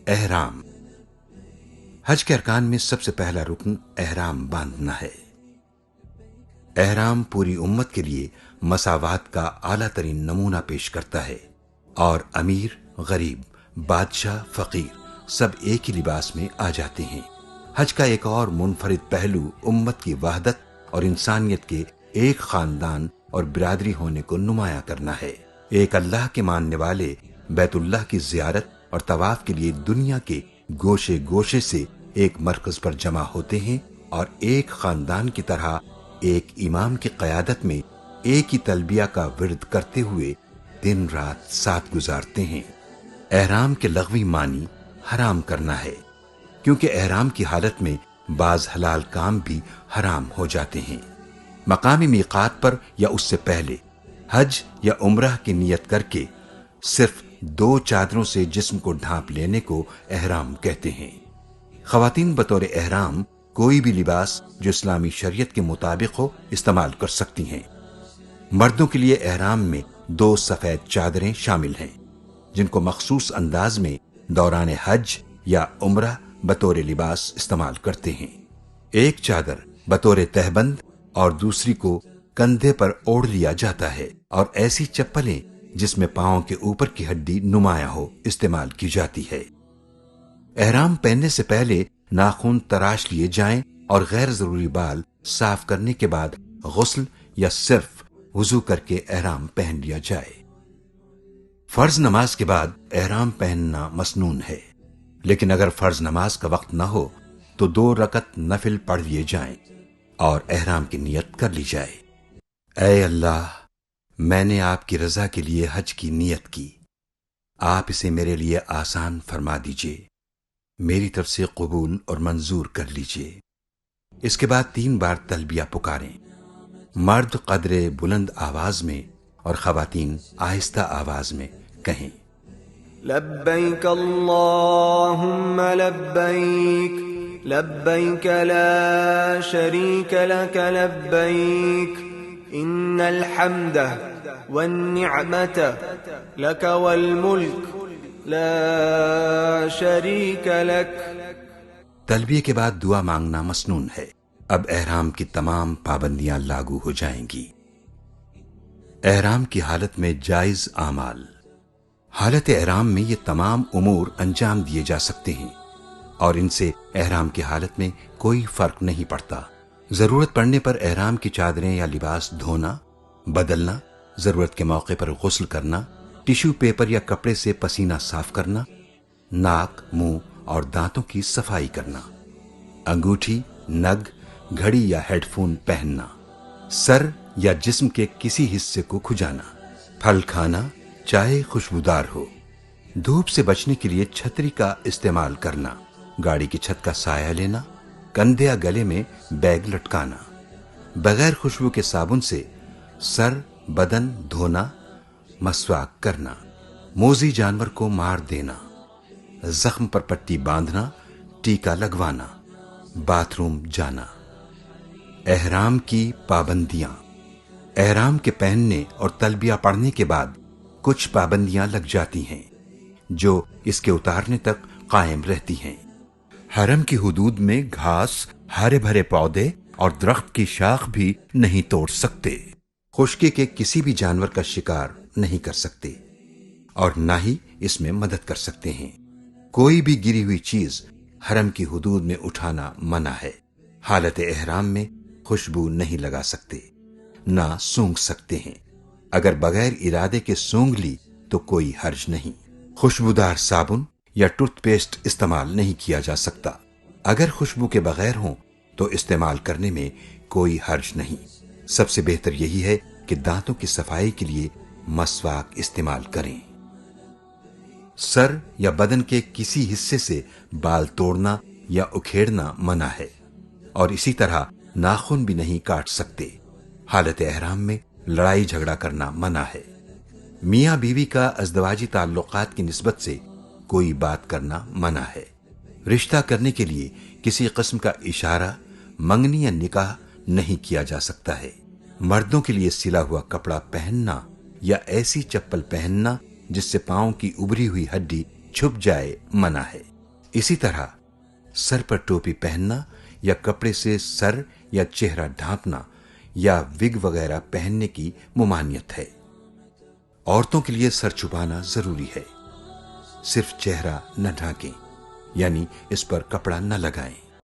احرام۔ حج کے ارکان میں سب سے پہلا رکن احرام باندھنا ہے۔ احرام پوری امت کے لیے مساوات کا اعلیٰ ترین نمونہ پیش کرتا ہے، اور امیر، غریب، بادشاہ، فقیر سب ایک ہی لباس میں آ جاتے ہیں۔ حج کا ایک اور منفرد پہلو امت کی وحدت اور انسانیت کے ایک خاندان اور برادری ہونے کو نمایاں کرنا ہے۔ ایک اللہ کے ماننے والے بیت اللہ کی زیارت اور طواف کے لیے دنیا کے گوشے گوشے سے ایک مرکز پر جمع ہوتے ہیں، اور ایک خاندان کی طرح ایک امام کی قیادت میں ایک ہی تلبیہ کا ورد کرتے ہوئے دن رات ساتھ گزارتے ہیں۔ احرام کے لغوی معنی حرام کرنا ہے، کیونکہ احرام کی حالت میں بعض حلال کام بھی حرام ہو جاتے ہیں۔ مقامی میقات پر یا اس سے پہلے حج یا عمرہ کی نیت کر کے صرف 2 چادروں سے جسم کو ڈھانپ لینے کو احرام کہتے ہیں۔ خواتین بطور احرام کوئی بھی لباس جو اسلامی شریعت کے مطابق ہو استعمال کر سکتی ہیں۔ مردوں کے لیے احرام میں 2 سفید چادریں شامل ہیں، جن کو مخصوص انداز میں دوران حج یا عمرہ بطور لباس استعمال کرتے ہیں۔ ایک چادر بطور تہبند اور دوسری کو کندھے پر اوڑھ لیا جاتا ہے، اور ایسی چپلیں جس میں پاؤں کے اوپر کی ہڈی نمایاں ہو استعمال کی جاتی ہے۔ احرام پہننے سے پہلے ناخن تراش لیے جائیں، اور غیر ضروری بال صاف کرنے کے بعد غسل یا صرف وضو کر کے احرام پہن لیا جائے۔ فرض نماز کے بعد احرام پہننا مسنون ہے، لیکن اگر فرض نماز کا وقت نہ ہو تو 2 رکعت نفل پڑھ لیے جائیں اور احرام کی نیت کر لی جائے۔ اے اللہ، میں نے آپ کی رضا کے لیے حج کی نیت کی، آپ اسے میرے لیے آسان فرما دیجئے، میری طرف سے قبول اور منظور کر لیجئے۔ اس کے بعد 3 بار تلبیہ پکاریں۔ مرد قدر بلند آواز میں اور خواتین آہستہ آواز میں کہیں۔ لبیک اللہم لبیک، لبیک لا شریک لک لبیک، ان الحمد والنعمت لک والملک لا شریک لک۔ تلبیہ کے بعد دعا مانگنا مسنون ہے۔ اب احرام کی تمام پابندیاں لاگو ہو جائیں گی۔ احرام کی حالت میں جائز اعمال۔ حالت احرام میں یہ تمام امور انجام دیے جا سکتے ہیں، اور ان سے احرام کی حالت میں کوئی فرق نہیں پڑتا۔ ضرورت پڑنے پر احرام کی چادریں یا لباس دھونا، بدلنا، ضرورت کے موقع پر غسل کرنا، ٹیشو پیپر یا کپڑے سے پسینہ صاف کرنا، ناک، منہ اور دانتوں کی صفائی کرنا، انگوٹھی، نگ، گھڑی یا ہیڈ فون پہننا، سر یا جسم کے کسی حصے کو کھجانا، پھل کھانا چاہے خوشبودار ہو، دھوپ سے بچنے کے لیے چھتری کا استعمال کرنا، گاڑی کی چھت کا سایہ لینا، کندھے یا گلے میں بیگ لٹکانا، بغیر خوشبو کے صابن سے سر بدن دھونا، مسواک کرنا، موذی جانور کو مار دینا، زخم پر پٹی باندھنا، ٹیکا لگوانا، باتھ روم جانا۔ احرام کی پابندیاں۔ احرام کے پہننے اور تلبیہ پڑھنے کے بعد کچھ پابندیاں لگ جاتی ہیں جو اس کے اتارنے تک قائم رہتی ہیں۔ حرم کی حدود میں گھاس، ہرے بھرے پودے اور درخت کی شاخ بھی نہیں توڑ سکتے۔ خشکی کے کسی بھی جانور کا شکار نہیں کر سکتے، اور نہ ہی اس میں مدد کر سکتے ہیں۔ کوئی بھی گری ہوئی چیز حرم کی حدود میں اٹھانا منع ہے۔ حالت احرام میں خوشبو نہیں لگا سکتے، نہ سونگھ سکتے ہیں۔ اگر بغیر ارادے کے سونگھ لی تو کوئی حرج نہیں۔ خوشبودار صابن یا ٹوتھ پیسٹ استعمال نہیں کیا جا سکتا۔ اگر خوشبو کے بغیر ہوں تو استعمال کرنے میں کوئی حرج نہیں۔ سب سے بہتر یہی ہے کہ دانتوں کی صفائی کے لیے مسواک استعمال کریں۔ سر یا بدن کے کسی حصے سے بال توڑنا یا اکھیڑنا منع ہے، اور اسی طرح ناخن بھی نہیں کاٹ سکتے۔ حالت احرام میں لڑائی جھگڑا کرنا منع ہے۔ میاں بیوی کا ازدواجی تعلقات کی نسبت سے کوئی بات کرنا منع ہے۔ رشتہ کرنے کے لیے کسی قسم کا اشارہ، منگنی یا نکاح نہیں کیا جا سکتا ہے۔ مردوں کے لیے سلا ہوا کپڑا پہننا یا ایسی چپل پہننا جس سے پاؤں کی ابری ہوئی ہڈی چھپ جائے منع ہے۔ اسی طرح سر پر ٹوپی پہننا یا کپڑے سے سر یا چہرہ ڈھانپنا یا وگ وغیرہ پہننے کی ممانعت ہے۔ عورتوں کے لیے سر چھپانا ضروری ہے، صرف چہرہ نہ ڈھانکیں، یعنی اس پر کپڑا نہ لگائیں۔